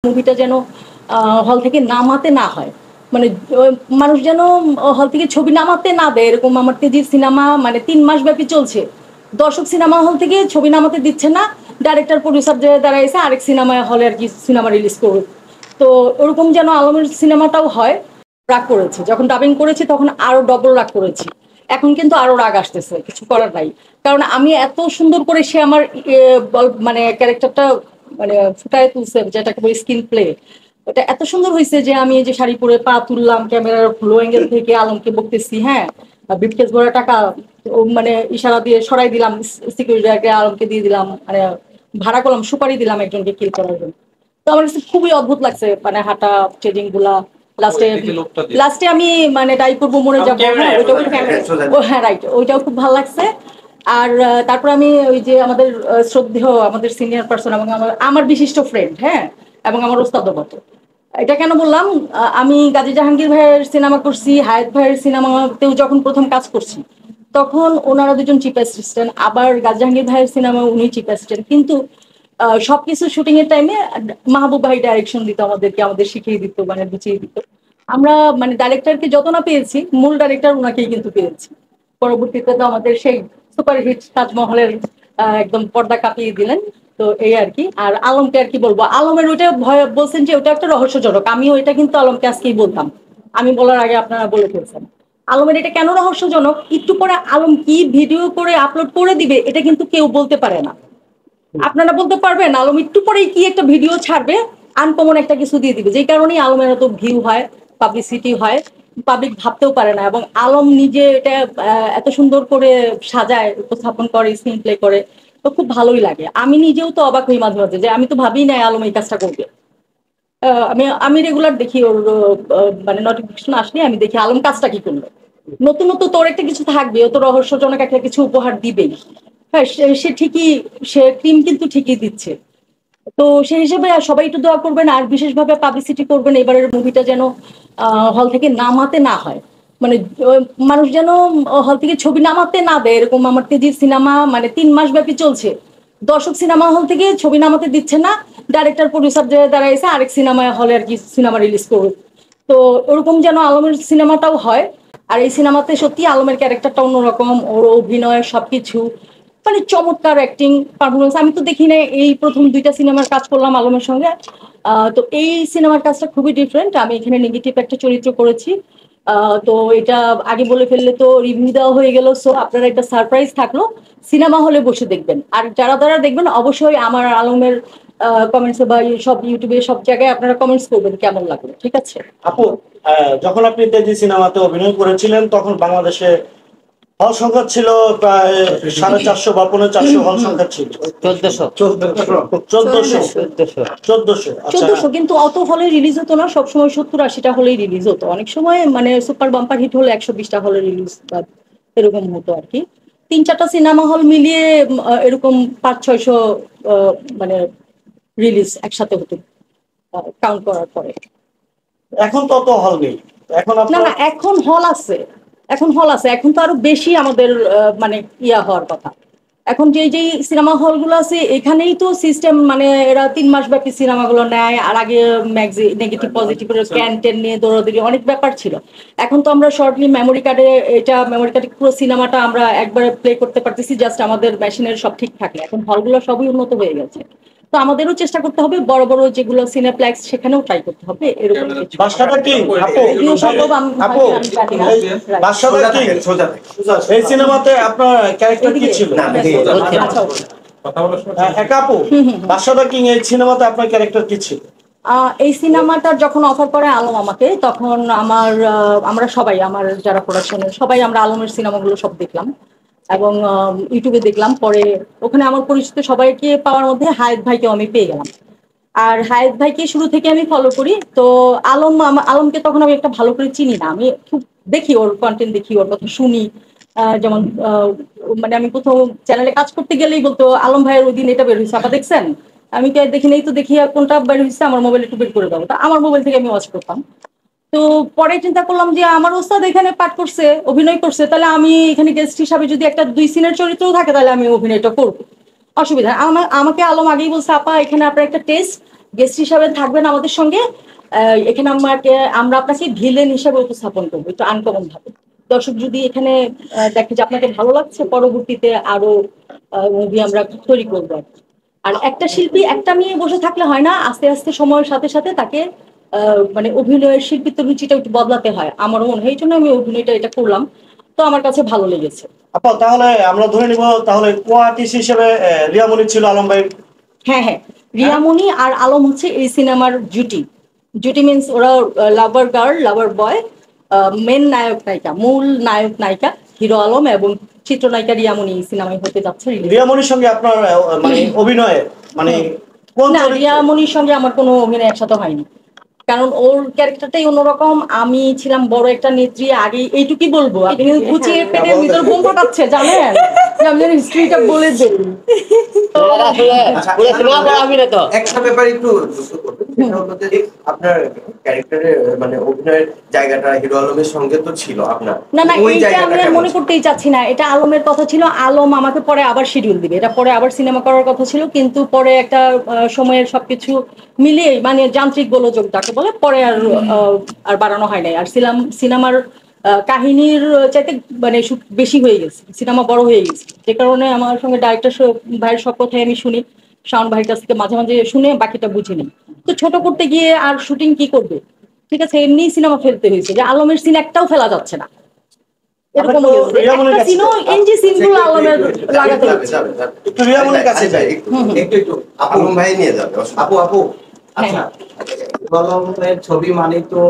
মুভিটা যেন হল থেকে নামাতে না হয়, মানে মানুষ যেন হল থেকে ছবি নামাতে না দেয়, এরকম আমার তেজির সিনেমা মানে 3 মাস ব্যাপী চলছে। দর্শক সিনেমা হল থেকে ছবি নামাতে দিচ্ছে না, ডাইরেক্টর প্রডিউসার যে দাঁড়াইছে আরেক সিনেমা হলে আর কি সিনেমা রিলিজ করবে। তো ওরকম যেন আলমের সিনেমাটাও হয়। রাগ করেছি যখন ডাবিং করেছি, তখন আরো ডবল রাগ করেছি। এখন কিন্তু আরো রাগ আসতেছে, কিছু করার নাই। কারণ আমি এত সুন্দর করে সে আমার মানে ক্যারেক্টারটা মানে ফুটায় তুলছে, যেটাকে বলি স্ক্রিন প্লে। এটা এত সুন্দর হয়েছে যে আমি এই যে শাড়ি পরে পা তুললাম, ক্যামেরার লো অ্যাঙ্গেল থেকে আলমকে বকতেছি, হ্যাঁ ব্রিফকেস ভরা টাকা মানে ইশারা দিয়ে সরাই দিলাম, সিকিউরিটিকে আলমকে দিয়ে দিলাম, মানে ভাড়া করলাম, সুপারি দিলাম একজনকে কিল করার জন্য। তো আমার কাছে খুবই অদ্ভুত লাগছে, মানে হাঁটা ট্রেডিং গুলা। লাস্টে আমি মানে ডাই করবো মরে যাবো, হ্যাঁ হ্যাঁ রাইট, ওইটাও খুব ভালো লাগছে। আর তারপর আমি ওই যে আমাদের শ্রদ্ধেয় আমাদের সিনিয়র পার্সন এবং আমার বিশিষ্ট ফ্রেন্ড, হ্যাঁ, এবং আমার ওস্তাদও বটে। এটা কেন বললাম, আমি গাজী জাহাঙ্গীর ভাইয়ের সিনেমা করছি, হায়াত ভাইয়ের সিনেমাতেও যখন প্রথম কাজ করছি, তখন ওনারা দুজন চিফ অ্যাসিস্ট্যান্ট, আবার গাজী জাহাঙ্গীর ভাইয়ের সিনেমা উনি চিফ অ্যাসিস্ট্যান্ট। কিন্তু সবকিছু শুটিং এর টাইমে মাহবুব ভাই ডাইরেকশন দিত আমাদেরকে, আমাদের শিখিয়ে দিত, মানে বুঝিয়ে দিত। আমরা মানে ডাইরেক্টরকে যত না পেয়েছি, মূল ডাইরেক্টর ওনাকেই কিন্তু পেয়েছি। পরবর্তীতে তো আমাদের সেই সুপারহিট তাজমহলের একদম পর্দা কাঁপিয়ে দিলেন। তো এই আর কি। আর আলমকে আর কি বলবো, আলমের ওইটা ভয় বলছেন যে ওটা একটা রহস্যজনক, আমিও এটা কিন্তু আলমকে আজকেই বলতাম, আমি বলার আগে আপনারা বলে ফেলছেন। আলমের এটা কেন রহস্যজনক, একটু পরে আলম কি ভিডিও করে আপলোড করে দিবে এটা কিন্তু কেউ বলতে পারে না। আপনারা বলতে পারবেন আলম একটু পরেই কি একটা ভিডিও ছাড়বে, আনকমন একটা কিছু দিয়ে দিবে, যেই কারণেই আলমের এত ভিউ হয়, পাবলিসিটি হয়, পাবলিক ভাবতেও পারে না। এবং আলম নিজে এটা এত সুন্দর করে সাজায়, উপস্থাপন করে, স্ক্রিন প্লে করে, তো খুব ভালোই লাগে। আমি নিজেও তো অবাক হই মাঝে মাঝে, যে আমি তো ভাবিই নাই আলম এই কাজটা করবে। আমি আমি রেগুলার দেখি ওর মানে নোটিফিকেশন আসলে আমি দেখি আলম কাজটা কি করলো। নতুন নতুন তোর একটা কিছু থাকবে, ও তো রহস্যজনক একটা কিছু উপহার দিবেই। হ্যাঁ, সে ঠিকই, সে ক্রিম কিন্তু ঠিকই দিচ্ছে। তো সেই হিসেবে সবাই একটু দোয়া করবেন, আর বিশেষভাবে পাবলিসিটি করবেন এবারের মুভিটা যেন হল থেকে নামাতে না হয়, মানে মানুষ যেন হল থেকে ছবি নামাতে না দেয়, এরকম আমার তেজির সিনেমা মানে 3 মাস ব্যাপী চলছে। দর্শক সিনেমা হল থেকে ছবি নামাতে দিচ্ছে না, ডাইরেক্টর প্রডিউসার যে দাঁড়াইছে আরেক সিনেমা হলে আর কি সিনেমা রিলিজ করবে। তো ওরকম যেন আলমের সিনেমাটাও হয়। আর এই সিনেমাতে সত্যি আলমের ক্যারেক্টারটা অন্যরকম, ওর অভিনয় সবকিছু মানে চমৎকার অ্যাক্টিং পারফরমেন্স। আমি তো দেখি না, এই প্রথম 2টা সিনেমার কাজ করলাম আলমের সঙ্গে। তো এই সিনেমার কাজটা খুবই ডিফারেন্ট, আমি এখানে নেগেটিভ একটা চরিত্র করেছি। তো এটা আগে বলে ফেললে তো রিভিউ দেওয়া হয়ে গেল, সো আপনারা একটা সারপ্রাইজ থাকলো, সিনেমা হলে বসে দেখবেন। আর যারা যারা দেখবেন অবশ্যই আমার আলমের কমেন্টস বা সব ইউটিউবে সব জায়গায় আপনারা কমেন্টস করবেন কেমন লাগলো, ঠিক আছে? আপু, যখন আপনি তেজি সিনেমাতে অভিনয় করেছিলেন তখন বাংলাদেশে হল সংখ্যা ছিল প্রায় 450 বা 450 হল সংখ্যা ছিল। 1400 কিন্তু অত হলে রিলিজ হতো না, সবসময় 70-80টা হলেই রিলিজ হতো। অনেক সময় মানে সুপার বাম্পার হিট হলে 120টা হলে রিলিজ এরকম হতো আর কি। 3-4টা সিনেমা হল মিলিয়ে এরকম 500-600 মানে রিলিজ একসাথে হতো কাউন্ট করার পরে। এখন তো অত হল নেই, এখন না না, এখন হল আছে, এখন হল আছে, এখন তো আরো বেশি আমাদের মানে ইয়া হওয়ার কথা। এখন যেই সিনেমা হলগুলো আছে এখানেই তো সিস্টেম, মানে এরা 3 মাস ব্যাপী সিনেমাগুলো নেয়। আর আগে নেগেটিভ পজিটিভ ক্যান্টেন নিয়ে দৌড়াদৌড়ি অনেক ব্যাপার ছিল। এখন তো আমরা শর্টলি মেমোরি কার্ডে, এটা মেমোরি কার্ডে পুরো সিনেমাটা আমরা একবারে প্লে করতে পারতেছি, জাস্ট আমাদের মেশিনের সব ঠিক থাকলে। এখন হলগুলো সবই উন্নত হয়ে গেছে, তো আমাদেরও চেষ্টা করতে হবে, বড় বড় যেগুলো সিনেপ্লেক্স সেখানেও ট্রাই করতে হবে এরকম। বাদশাটা কি আপু, বাদশাটা কি এই সিনেমাতে আপনার ক্যারেক্টার কি ছিল? আপু, বাদশাটা কি এই সিনেমাতে আপনার ক্যারেক্টার কি ছিল? এই সিনেমাটার যখন অফার করে আলম আমাকে, তখন আমরা সবাই, আমার যারা প্রোডাকশনের সবাই, আমরা আলমের সিনেমাগুলো সব দেখলাম এবং ইউটিউবে দেখলাম। পরে ওখানে আমার পরিচিত সবাইকে পাওয়ার মধ্যে হায়েত ভাইকেও আমি পেয়ে গেলাম। আর হায়েত ভাইকে শুরু থেকে আমি ফলো করি। তো আলমকে তখন আমি একটা ভালো করে চিনি না, আমি খুব দেখি ওর কন্টেন্ট, দেখি ওর কথা শুনি। যেমন মানে আমি কোথাও চ্যানেলে কাজ করতে গেলেই বলতো আলম ভাইয়ের ওই দিন এটা বের হয়েছে, আপা দেখছেন? আমি কে দেখি নেই, তো দেখি কোনটা বের হয়েছে, আমার মোবাইলে একটু বের করে দাও। তা আমার মোবাইল থেকে আমি ওয়াচ করতাম। তো পরে চিন্তা করলাম যে আমার ওস্তাদ এখানে পাঠ করছে, অভিনয় করছে, তাহলে আমি এখানে গেস্ট হিসাবে যদি একটা 2 সিনের চরিত্রও থাকে তাহলে আমি অভিনয়টা করবো, অসুবিধা। আমাকে আলম আগেই বলছে, আপা এখানে আপনার একটা টেস্ট, গেস্ট হিসাবে থাকবেন আমাদের সঙ্গে। এখানে আমরা আপনাকে ভিলেন হিসাবে উপস্থাপন করবো একটু আনকমন ভাবে। দর্শক যদি এখানে দেখে যে আপনাকে ভালো লাগছে, পরবর্তীতে আরো মুভি আমরা তৈরি করবো। আর একটা শিল্পী একটা নিয়ে বসে থাকলে হয় না, আস্তে আস্তে সময়ের সাথে সাথে তাকে মানে অভিনয়ের শিল্পীত্ব রুচিটা একটু বদলাতে হয়, আমারও মনে হয়। এই জন্য আমি অভিনয়টা এটা করলাম, তো আমার কাছে ভালো লেগেছে। আপা তাহলে আমরা ধরে নিব তাহলে কো আর্টিস্ট হিসেবে রিয়ামণি ছিল আলম ভাই। হ্যাঁ হ্যাঁ, রিয়ামণি আর আলম হচ্ছে এই সিনেমার জুটি। জুটি মিন্স ওরা লাভার গার্ল লাভার বয়, মেন নায়ক নায়িকা, মূল নায়ক নায়িকা হিরো আলম এবং চিত্রনায়িকা রিয়ামণি এই সিনেমায় হতে যাচ্ছে। রিয়ামণির সঙ্গে আপনার মানে অভিনয়ে মানে কোন না, রিয়ামণির সঙ্গে আমার কোনো অভিনয় একসাথে হয়নি, কারণ ওর ক্যারেক্টারটাই অন্যরকম। আমি ছিলাম বড় একটা নেত্রী। আগে এইটুকুই বলবো, আপনি কিন্তু কুচিয়ে পেটের ভিতর বোম ফাটাচ্ছে জানেন, আমি যেন হিস্ট্রিটা বলে দেই। একটা ব্যাপার একটু যুক্ত করবেন, সেটা হলো যে আপনার ক্যারেক্টারের মানে অভিনয়ের জায়গাটা হিরো আলমের সঙ্গে তো ছিল আপনার, না না, ওই এইটা আমি জায়গাটা আর কেমন মনে ছিল? করতেই চাচ্ছি না। এটা আলমের কথা ছিল, আলম আমাকে পরে আবার শিডিউল দিবে, এটা পরে আবার সিনেমা করার কথা ছিল, কিন্তু পরে একটা সময়ের সবকিছু মিলিয়ে মানে যান্ত্রিক গোলযোগ যাকে বলে, পরে আর বাড়ানো হয় নাই। আর সিনেমার কাহিনীর চাইতে মানে বেশি হয়ে গেছে, সিনেমা বড় হয়ে গেছে, যে কারণে আমার সঙ্গে ডাইরেক্টর ভাইয়ের সব কথাই আমি শুনি, শাওন ভাইয়ের কাছ থেকে মাঝে মাঝে শুনে বাকিটা বুঝে নিই। তো ছোট করতে গিয়ে আর শুটিং কি করবে, ঠিক আছে, এমনি সিনেমা ফেলতে হয়েছে, যে আলমের সিন একটাও ফেলা যাচ্ছে না, এরকম আপনি তো রিয়ামণির একটা কাছে সিনও এনজি সিনগুলো আলমের লাগাতে যাবে, হচ্ছে। যাবে, যাবে। একটু রিয়ামণির কাছে আচ্ছা, যাই। একটু আলম ভাই নিয়ে যাবে। আপু আপু, আচ্ছা, আলমের ছবি মানে তো